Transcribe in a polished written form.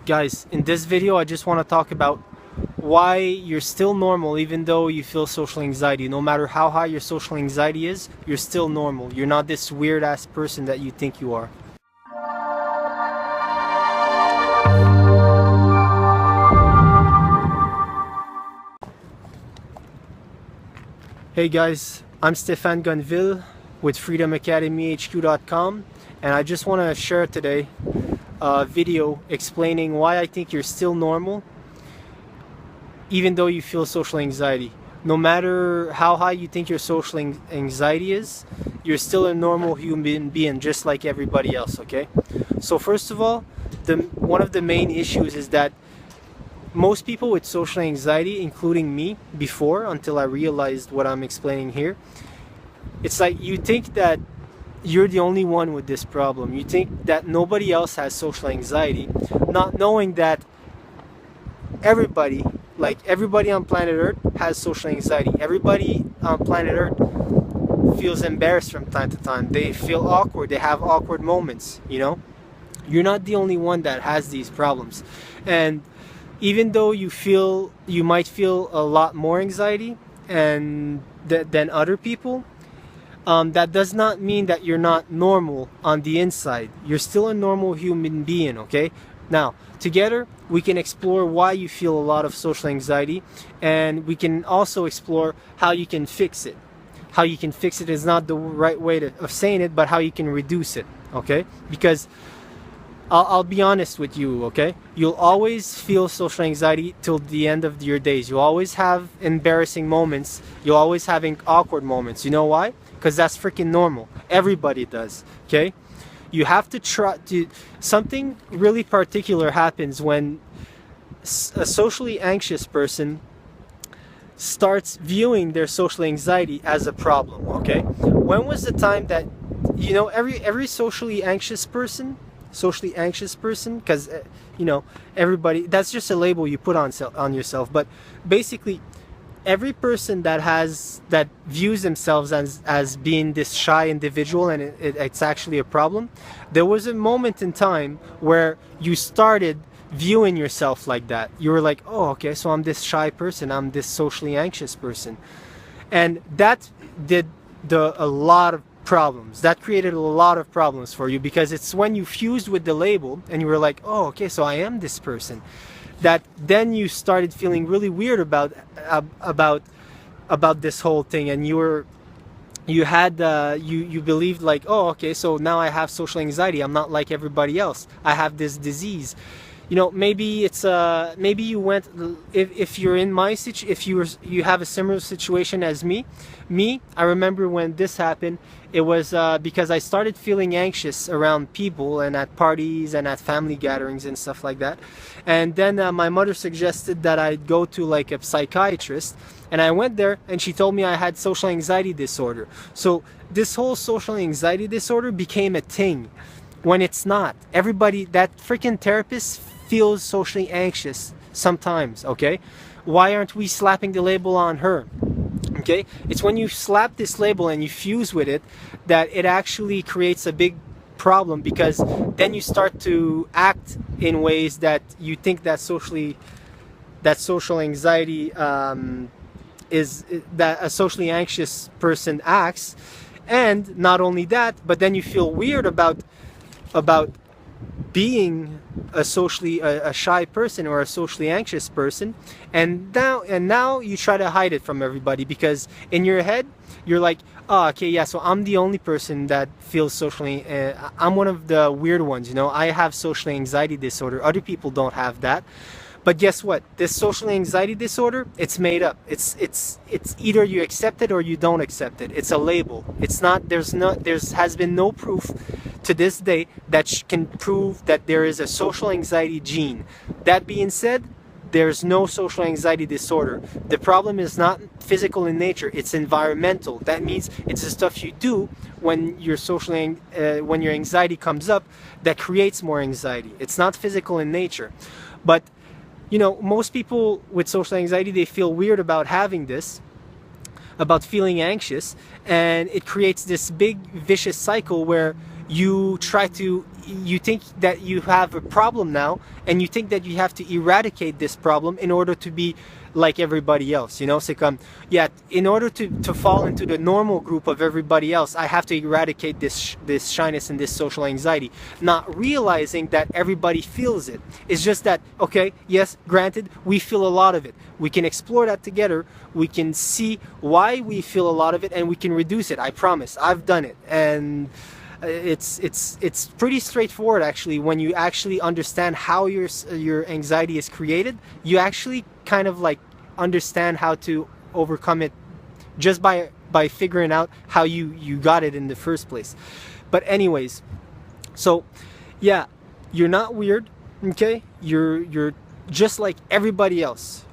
Guys, in this video I just want to talk about why you're still normal even though you feel social anxiety. No matter how high your social anxiety is, you're still normal. You're not this weird ass person that you think you are. Hey guys, I'm Stéphane Gonville with freedomacademyhq.com, and I just want to share today a video explaining why I think you're still normal even though you feel social anxiety. No matter how high you think your social anxiety is, you're still a normal human being just like everybody else, okay? So first of all, one of the main issues is that most people with social anxiety, including me before, until I realized what I'm explaining here, it's like you think that you're the only one with this problem. You think that nobody else has social anxiety, not knowing that everybody, like everybody on planet Earth, has social anxiety. Everybody on planet Earth feels embarrassed from time to time. They feel awkward. They have awkward moments, you know? You're not the only one that has these problems. And even though you might feel a lot more anxiety than other people, that does not mean that you're not normal on the inside. You're still a normal human being, okay? Now, together we can explore why you feel a lot of social anxiety, and we can also explore how you can fix it. How you can fix it is not the right way of saying it, but how you can reduce it, okay? Because I'll be honest with you, okay? You'll always feel social anxiety till the end of your days. You'll always have embarrassing moments. You'll always have awkward moments. You know why? Because that's freaking normal. Everybody does, okay? You have to try to... Something really particular happens when a socially anxious person starts viewing their social anxiety as a problem, okay? When was the time that, you know, every socially anxious person, because you know, everybody, that's just a label you put on yourself, but basically every person that views themselves as being this shy individual and it's actually a problem, there was a moment in time where you started viewing yourself like that. You were like, oh, okay, so I'm this shy person, I'm this socially anxious person, and that did a lot of problems. That created a lot of problems for you, because it's when you fused with the label and you were like, oh, okay, so I am this person, that then you started feeling really weird about this whole thing, and you believed like, oh, okay, so now I have social anxiety, I'm not like everybody else, I have this disease. You know, maybe it's maybe you went, if you're in my if you have a similar situation as me, I remember when this happened, it was because I started feeling anxious around people and at parties and at family gatherings and stuff like that. And then my mother suggested that I go to like a psychiatrist, and I went there and she told me I had social anxiety disorder. So this whole social anxiety disorder became a thing when it's not. Everybody, that freaking therapist feels socially anxious sometimes, okay? Why aren't we slapping the label on her? Okay, it's when you slap this label and you fuse with it that it actually creates a big problem, because then you start to act in ways that you think that social anxiety is that a socially anxious person acts. And not only that, but then you feel weird about being a shy person or a socially anxious person, and now you try to hide it from everybody, because in your head you're like, oh, okay, yeah, so I'm the only person that feels socially I'm one of the weird ones, you know, I have social anxiety disorder, other people don't have that. But guess what? This social anxiety disorder, it's made up. It's either you accept it or you don't accept it. It's a label. It's not. There has been no proof to this day that can prove that there is a social anxiety gene. That being said, there's no social anxiety disorder. The problem is not physical in nature. It's environmental. That means it's the stuff you do when your when your anxiety comes up that creates more anxiety. It's not physical in nature, but you know, most people with social anxiety, they feel weird about having this, about feeling anxious, and it creates this big vicious cycle where you try to you think that you have a problem now, and you think that you have to eradicate this problem in order to be like everybody else. You know, c'est comme, yeah, in order to fall into the normal group of everybody else, I have to eradicate this shyness and this social anxiety, not realizing that everybody feels it. It's just that, okay, yes, granted, we feel a lot of it. We can explore that together. We can see why we feel a lot of it, and we can reduce it. I promise. I've done it, and it's pretty straightforward actually. When you actually understand how your anxiety is created, you actually kind of like understand how to overcome it just by figuring out how you got it in the first place. But anyways, so yeah, you're not weird, okay? You're just like everybody else.